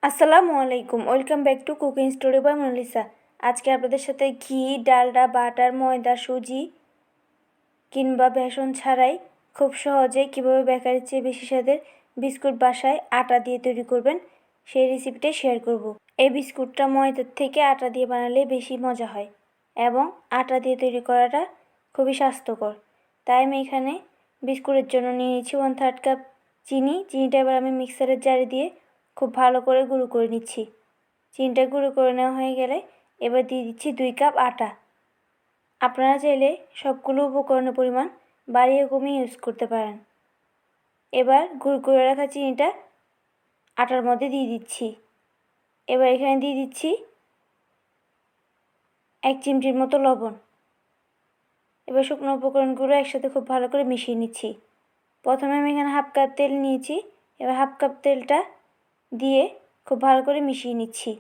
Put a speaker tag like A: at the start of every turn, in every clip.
A: আসসালামু আলাইকুম, welcome back to cooking story by Munalisa. আজকে আপনাদের সাথে ঘি, ডালডা, বাটার, ময়দা, সুজি কিংবা বেসন ছাড়াই খুব সহজেই কীভাবে বেকারির চেয়ে বেশি স্বাদের বিস্কুট বাসায় আটা দিয়ে তৈরি করবেন সেই রেসিপিটাই শেয়ার করব। এই বিস্কুটটা ময়দার থেকে আটা দিয়ে বানালে বেশি মজা হয় এবং আটা দিয়ে তৈরি করাটা খুবই স্বাস্থ্যকর। তাই আমি এখানে বিস্কুটের জন্য নিয়ে নিচ্ছি 1/3 কাপ চিনিটা এবার আমি মিক্সারের জারে দিয়ে খুব ভালো করে গুঁড়ো করে নিচ্ছি। চিনিটা গুঁড়ো করে নেওয়া হয়ে গেলে এবার দিয়ে দিচ্ছি 2 কাপ আটা। আপনারা চাইলে সবগুলো উপকরণের পরিমাণ বাড়িয়ে কমিয়ে ইউজ করতে পারেন। এবার গুঁড়ো করে রাখা চিনিটা আটার মধ্যে দিয়ে দিচ্ছি। এবার এখানে দিয়ে দিচ্ছি 1 চিমটির মতো লবণ। এবার শুকনো উপকরণগুলো একসাথে খুব ভালো করে মিশিয়ে নিচ্ছি। প্রথমে আমি এখানে 1/2 কাপ তেল নিয়েছি। এবার 1/2 কাপ তেলটা দিয়ে খুব ভালো করে মিশিয়ে নিচ্ছি।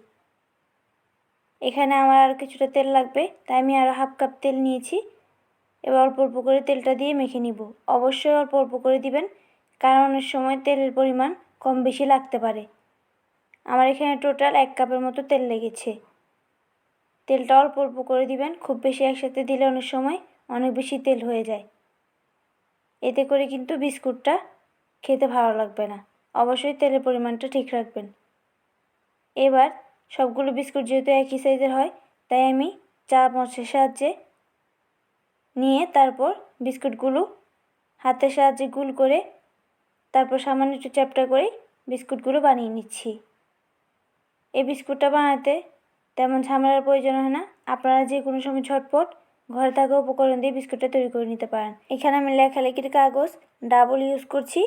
A: এখানে আমার আর কিছুটা তেল লাগবে, তাই আমি আরও 1/2 কাপ তেল নিয়েছি। এবার অল্প অল্প করে তেলটা দিয়ে মেখে নিব। অবশ্যই অল্প অল্প করে দিবেন, কারণ অনেক সময় তেলের পরিমাণ কম বেশি লাগতে পারে। আমার এখানে টোটাল 1 কাপের মতো তেল লেগেছে। তেলটা অল্প অল্প করে দিবেন, খুব বেশি একসাথে দিলে অনেক সময় অনেক বেশি তেল হয়ে যায়। এতে করে কিন্তু বিস্কুটটা খেতে ভালো লাগবে না। অবশ্যই তেলের পরিমাণটা ঠিক রাখবেন। এবার সবগুলো বিস্কুট যেহেতু একই সাইজের হয়, তাই আমি চামচের সাহায্যে নিয়ে তারপর বিস্কুটগুলো হাতের সাহায্যে গোল করে তারপর সামান্য একটু চ্যাপ্টা করে বিস্কুটগুলো বানিয়ে নিচ্ছি। এই বিস্কুটটা বানাতে তেমন ঝামেলার প্রয়োজন হয় না। আপনারা যে কোনো সময় ঝটপট ঘরে থাকা উপকরণ দিয়ে বিস্কুটটা তৈরি করে নিতে পারেন। এখানে আমি লেখালেখির কাগজ ডাবল ইউজ করছি,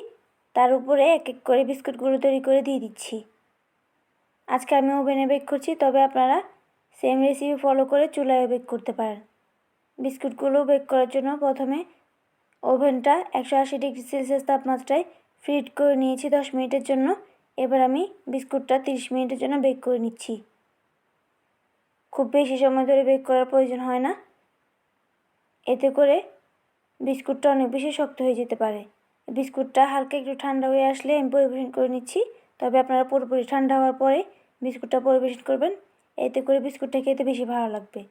A: তার উপরে এক এক করে বিস্কুটগুলো তৈরি করে দিয়ে দিচ্ছি। আজকে আমি ওভেনে বেক করছি, তবে আপনারা সেম রেসিপি ফলো করে চুলায় বেক করতে পারেন। বিস্কুটগুলো বেক করার জন্য প্রথমে ওভেনটা 180 ডিগ্রি সেলসিয়াস তাপমাত্রায় ফ্রিহিট করে নিয়েছি 10 মিনিটের জন্য। এবার আমি বিস্কুটটা 30 মিনিটের জন্য বেক করে নিচ্ছি। খুব বেশি সময় ধরে বেক করার প্রয়োজন হয় না, এতে করে বিস্কুটটা অনেক বেশি শক্ত হয়ে যেতে পারে। বিস্কুটটা হালকা একটু ঠান্ডা হয়ে আসলে আমি পরিবেশন করে নিচ্ছি, তবে আপনারা পুরোপুরি ঠান্ডা হওয়ার পরে বিস্কুটটা পরিবেশন করবেন, এতে করে বিস্কুটটা খেতে বেশি ভালো লাগবে।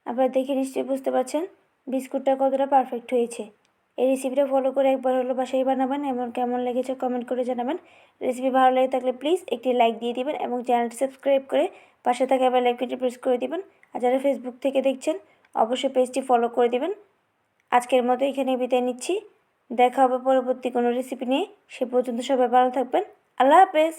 A: আপনারা দেখে নিশ্চয়ই বুঝতে পারছেন বিস্কুটটা কতটা পারফেক্ট হয়েছে। এই রেসিপিটা ফলো করে একবার হলো বাসায় বানাবেন এবং কেমন লেগেছে কমেন্ট করে জানাবেন। রেসিপি ভালো লেগে থাকলে প্লিজ একটি লাইক দিয়ে দিবেন এবং চ্যানেলটি সাবস্ক্রাইব করে পাশে থাকা বেল আইকনটি প্রেস করে দিবেন। আর যারা ফেসবুক থেকে দেখছেন অবশ্যই পেজটি ফলো করে দিবেন। আজকের মতো এখানেই বিদায় নিচ্ছি। দেখা হবে পরবর্তী কোনো রেসিপি নিয়ে। সে পর্যন্ত সবাই ভালো থাকবেন। আল্লাহ হাফেজ।